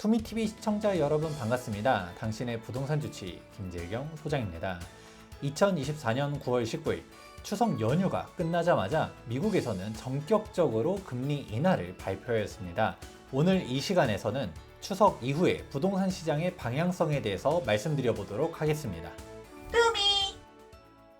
투미TV 시청자 여러분 반갑습니다. 당신의 부동산 주치 김재경 소장입니다. 2024년 9월 19일 추석 연휴가 끝나자마자 미국에서는 전격적으로 금리 인하를 발표했습니다. 오늘 이 시간에서는 추석 이후의 부동산 시장의 방향성에 대해서 말씀드려 보도록 하겠습니다.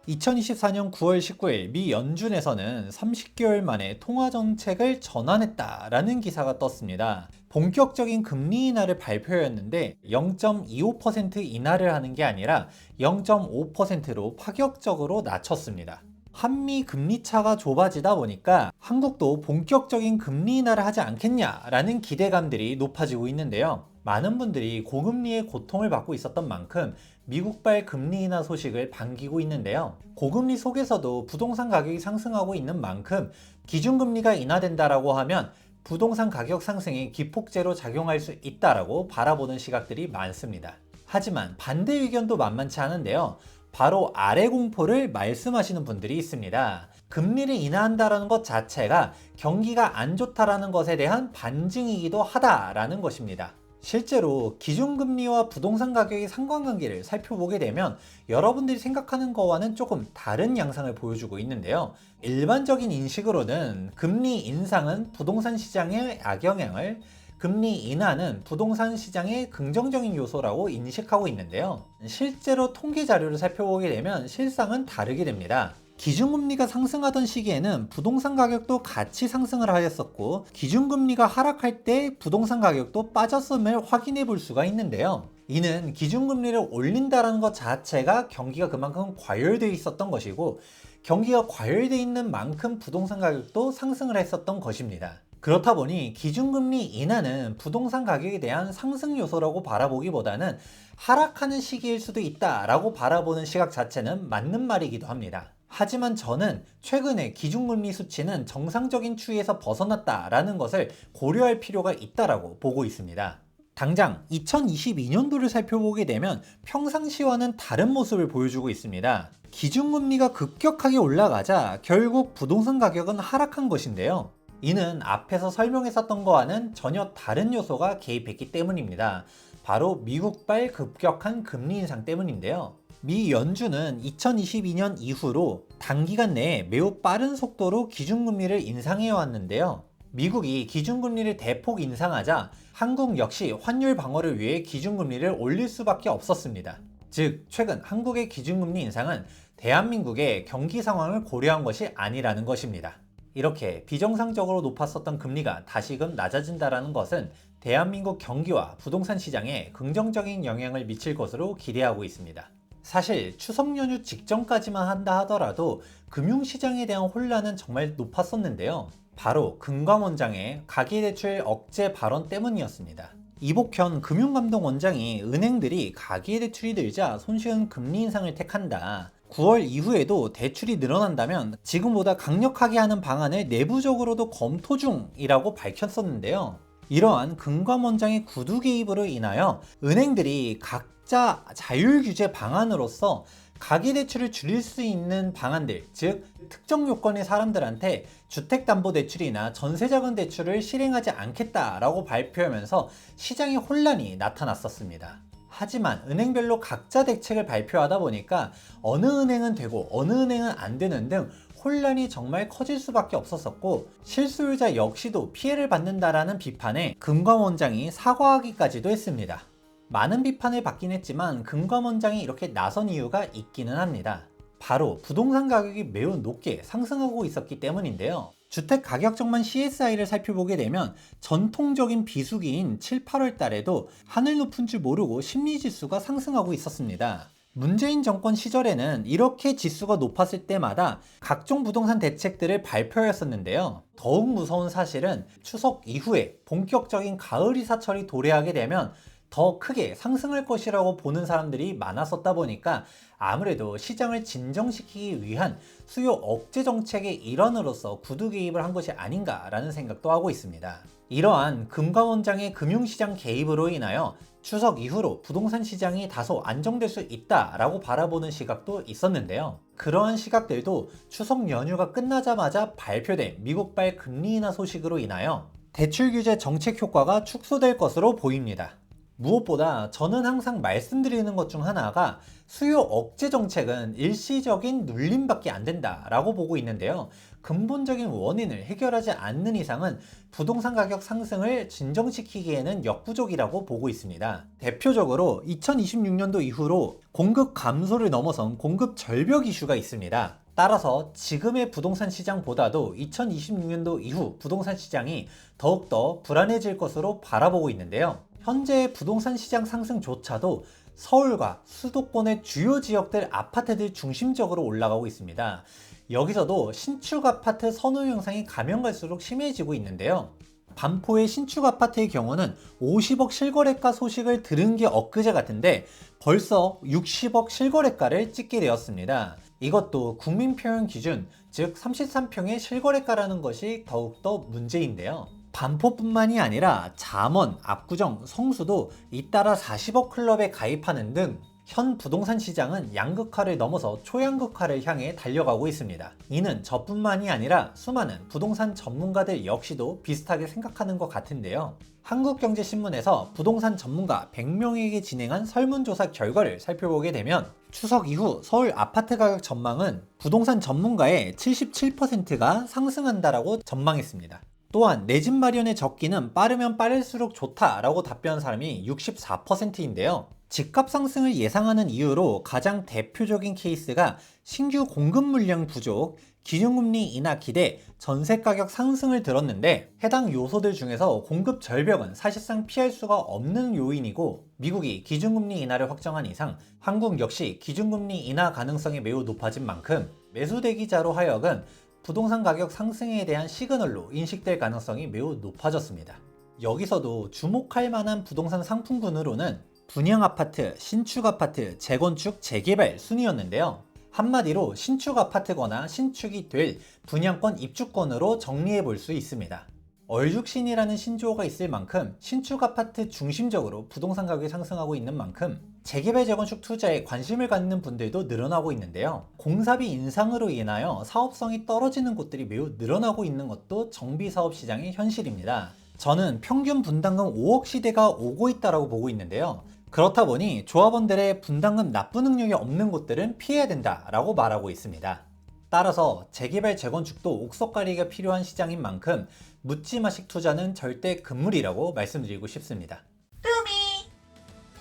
2024년 9월 19일 미 연준에서는 30개월 만에 통화 정책을 전환했다라는 기사가 떴습니다. 본격적인 금리 인하를 발표했는데 0.25% 인하를 하는 게 아니라 0.5%로 파격적으로 낮췄습니다. 한미 금리 차가 좁아지다 보니까 한국도 본격적인 금리 인하를 하지 않겠냐라는 기대감들이 높아지고 있는데요. 많은 분들이 고금리의 고통을 받고 있었던 만큼 미국발 금리 인하 소식을 반기고 있는데요. 고금리 속에서도 부동산 가격이 상승하고 있는 만큼 기준금리가 인하된다라고 하면 부동산 가격 상승이 기폭제로 작용할 수 있다라고 바라보는 시각들이 많습니다. 하지만 반대 의견도 만만치 않은데요. 바로 아래 공포를 말씀하시는 분들이 있습니다. 금리를 인하한다는 것 자체가 경기가 안 좋다라는 것에 대한 반증이기도 하다라는 것입니다. 실제로 기준금리와 부동산 가격의 상관관계를 살펴보게 되면 여러분들이 생각하는 것과는 조금 다른 양상을 보여주고 있는데요. 일반적인 인식으로는 금리 인상은 부동산 시장에 악영향을, 금리 인하는 부동산 시장의 긍정적인 요소라고 인식하고 있는데요. 실제로 통계 자료를 살펴보게 되면 실상은 다르게 됩니다. 기준금리가 상승하던 시기에는 부동산 가격도 같이 상승을 하였었고 기준금리가 하락할 때 부동산 가격도 빠졌음을 확인해 볼 수가 있는데요. 이는 기준금리를 올린다는 것 자체가 경기가 그만큼 과열되어 있었던 것이고 경기가 과열되어 있는 만큼 부동산 가격도 상승을 했었던 것입니다. 그렇다 보니 기준금리 인하는 부동산 가격에 대한 상승 요소라고 바라보기보다는 하락하는 시기일 수도 있다라고 바라보는 시각 자체는 맞는 말이기도 합니다. 하지만 저는 최근에 기준금리 수치는 정상적인 추이에서 벗어났다라는 것을 고려할 필요가 있다라고 보고 있습니다. 당장 2022년도를 살펴보게 되면 평상시와는 다른 모습을 보여주고 있습니다. 기준금리가 급격하게 올라가자 결국 부동산 가격은 하락한 것인데요. 이는 앞에서 설명했었던 것과는 전혀 다른 요소가 개입했기 때문입니다. 바로 미국발 급격한 금리 인상 때문인데요. 미 연준은 2022년 이후로 단기간 내에 매우 빠른 속도로 기준금리를 인상해 왔는데요. 미국이 기준금리를 대폭 인상하자 한국 역시 환율 방어를 위해 기준금리를 올릴 수밖에 없었습니다. 즉, 최근 한국의 기준금리 인상은 대한민국의 경기 상황을 고려한 것이 아니라는 것입니다. 이렇게 비정상적으로 높았었던 금리가 다시금 낮아진다는 것은 대한민국 경기와 부동산 시장에 긍정적인 영향을 미칠 것으로 기대하고 있습니다. 사실 추석 연휴 직전까지만 한다 하더라도 금융시장에 대한 혼란은 정말 높았었는데요. 바로 금감원장의 가계대출 억제 발언 때문이었습니다. 이복현 금융감독원장이 은행들이 가계대출이 늘자 손쉬운 금리 인상을 택한다. 9월 이후에도 대출이 늘어난다면 지금보다 강력하게 하는 방안을 내부적으로도 검토 중이라고 밝혔었는데요. 이러한 금감원장의 구두 개입으로 인하여 은행들이 각자 자율 규제 방안으로서 가계대출을 줄일 수 있는 방안들, 즉 특정 요건의 사람들한테 주택담보대출이나 전세자금 대출을 실행하지 않겠다라고 발표하면서 시장에 혼란이 나타났었습니다. 하지만 은행별로 각자 대책을 발표하다 보니까 어느 은행은 되고 어느 은행은 안 되는 등 혼란이 정말 커질 수밖에 없었었고 실수요자 역시도 피해를 받는다라는 비판에 금감원장이 사과하기까지도 했습니다. 많은 비판을 받긴 했지만 금감원장이 이렇게 나선 이유가 있기는 합니다. 바로 부동산 가격이 매우 높게 상승하고 있었기 때문인데요. 주택 가격정만 CSI를 살펴보게 되면 전통적인 비수기인 7, 8월 달에도 하늘 높은 줄 모르고 심리지수가 상승하고 있었습니다. 문재인 정권 시절에는 이렇게 지수가 높았을 때마다 각종 부동산 대책들을 발표했었는데요. 더욱 무서운 사실은 추석 이후에 본격적인 가을 이사철이 도래하게 되면 더 크게 상승할 것이라고 보는 사람들이 많았었다 보니까 아무래도 시장을 진정시키기 위한 수요 억제 정책의 일환으로서 구두 개입을 한 것이 아닌가라는 생각도 하고 있습니다. 이러한 금감원장의 금융시장 개입으로 인하여 추석 이후로 부동산 시장이 다소 안정될 수 있다라고 바라보는 시각도 있었는데요. 그러한 시각들도 추석 연휴가 끝나자마자 발표된 미국발 금리 인하 소식으로 인하여 대출 규제 정책 효과가 축소될 것으로 보입니다. 무엇보다 저는 항상 말씀드리는 것 중 하나가 수요 억제 정책은 일시적인 눌림밖에 안 된다라고 보고 있는데요. 근본적인 원인을 해결하지 않는 이상은 부동산 가격 상승을 진정시키기에는 역부족이라고 보고 있습니다. 대표적으로 2026년도 이후로 공급 감소를 넘어선 공급 절벽 이슈가 있습니다. 따라서 지금의 부동산 시장보다도 2026년도 이후 부동산 시장이 더욱더 불안해질 것으로 바라보고 있는데요. 현재의 부동산 시장 상승조차도 서울과 수도권의 주요 지역들 아파트들 중심적으로 올라가고 있습니다. 여기서도 신축 아파트 선호 현상이 가면 갈수록 심해지고 있는데요. 반포의 신축 아파트의 경우는 50억 실거래가 소식을 들은 게 엊그제 같은데 벌써 60억 실거래가를 찍게 되었습니다. 이것도 국민평형 기준, 즉 33평의 실거래가라는 것이 더욱더 문제인데요. 반포뿐만이 아니라 잠원, 압구정, 성수도 잇따라 40억 클럽에 가입하는 등 현 부동산 시장은 양극화를 넘어서 초양극화를 향해 달려가고 있습니다. 이는 저뿐만이 아니라 수많은 부동산 전문가들 역시도 비슷하게 생각하는 것 같은데요. 한국경제신문에서 부동산 전문가 100명에게 진행한 설문조사 결과를 살펴보게 되면 추석 이후 서울 아파트 가격 전망은 부동산 전문가의 77%가 상승한다라고 전망했습니다. 또한 내 집 마련의 적기는 빠르면 빠를수록 좋다라고 답변한 사람이 64%인데요. 집값 상승을 예상하는 이유로 가장 대표적인 케이스가 신규 공급 물량 부족, 기준금리 인하 기대, 전세 가격 상승을 들었는데 해당 요소들 중에서 공급 절벽은 사실상 피할 수가 없는 요인이고 미국이 기준금리 인하를 확정한 이상 한국 역시 기준금리 인하 가능성이 매우 높아진 만큼 매수 대기자로 하여금 부동산 가격 상승에 대한 시그널로 인식될 가능성이 매우 높아졌습니다. 여기서도 주목할 만한 부동산 상품군으로는 분양 아파트, 신축 아파트, 재건축, 재개발 순이었는데요. 한마디로 신축 아파트거나 신축이 될 분양권 입주권으로 정리해 볼 수 있습니다. 얼죽신이라는 신조어가 있을 만큼 신축 아파트 중심적으로 부동산 가격이 상승하고 있는 만큼 재개발 재건축 투자에 관심을 갖는 분들도 늘어나고 있는데요. 공사비 인상으로 인하여 사업성이 떨어지는 곳들이 매우 늘어나고 있는 것도 정비사업 시장의 현실입니다. 저는 평균 분담금 5억 시대가 오고 있다고 보고 있는데요. 그렇다 보니 조합원들의 분담금 납부 능력이 없는 곳들은 피해야 된다라고 말하고 있습니다. 따라서 재개발 재건축도 옥석가리가 필요한 시장인 만큼 묻지마식 투자는 절대 금물이라고 말씀드리고 싶습니다.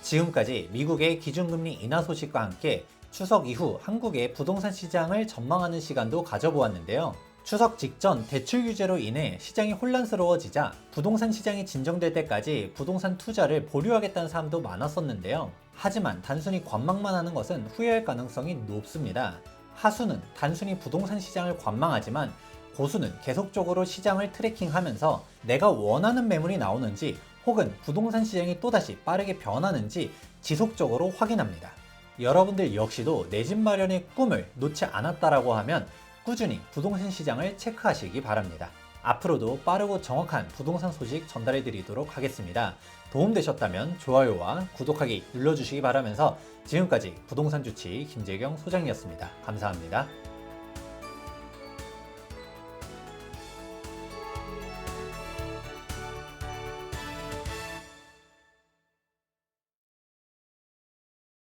지금까지 미국의 기준금리 인하 소식과 함께 추석 이후 한국의 부동산 시장을 전망하는 시간도 가져보았는데요. 추석 직전 대출 규제로 인해 시장이 혼란스러워지자 부동산 시장이 진정될 때까지 부동산 투자를 보류하겠다는 사람도 많았었는데요. 하지만 단순히 관망만 하는 것은 후회할 가능성이 높습니다. 하수는 단순히 부동산 시장을 관망하지만 고수는 계속적으로 시장을 트래킹하면서 내가 원하는 매물이 나오는지 혹은 부동산 시장이 또다시 빠르게 변하는지 지속적으로 확인합니다. 여러분들 역시도 내 집 마련의 꿈을 놓지 않았다라고 하면 꾸준히 부동산 시장을 체크하시기 바랍니다. 앞으로도 빠르고 정확한 부동산 소식 전달해 드리도록 하겠습니다. 도움되셨다면 좋아요와 구독하기 눌러주시기 바라면서 지금까지 부동산 주치 김재경 소장이었습니다. 감사합니다.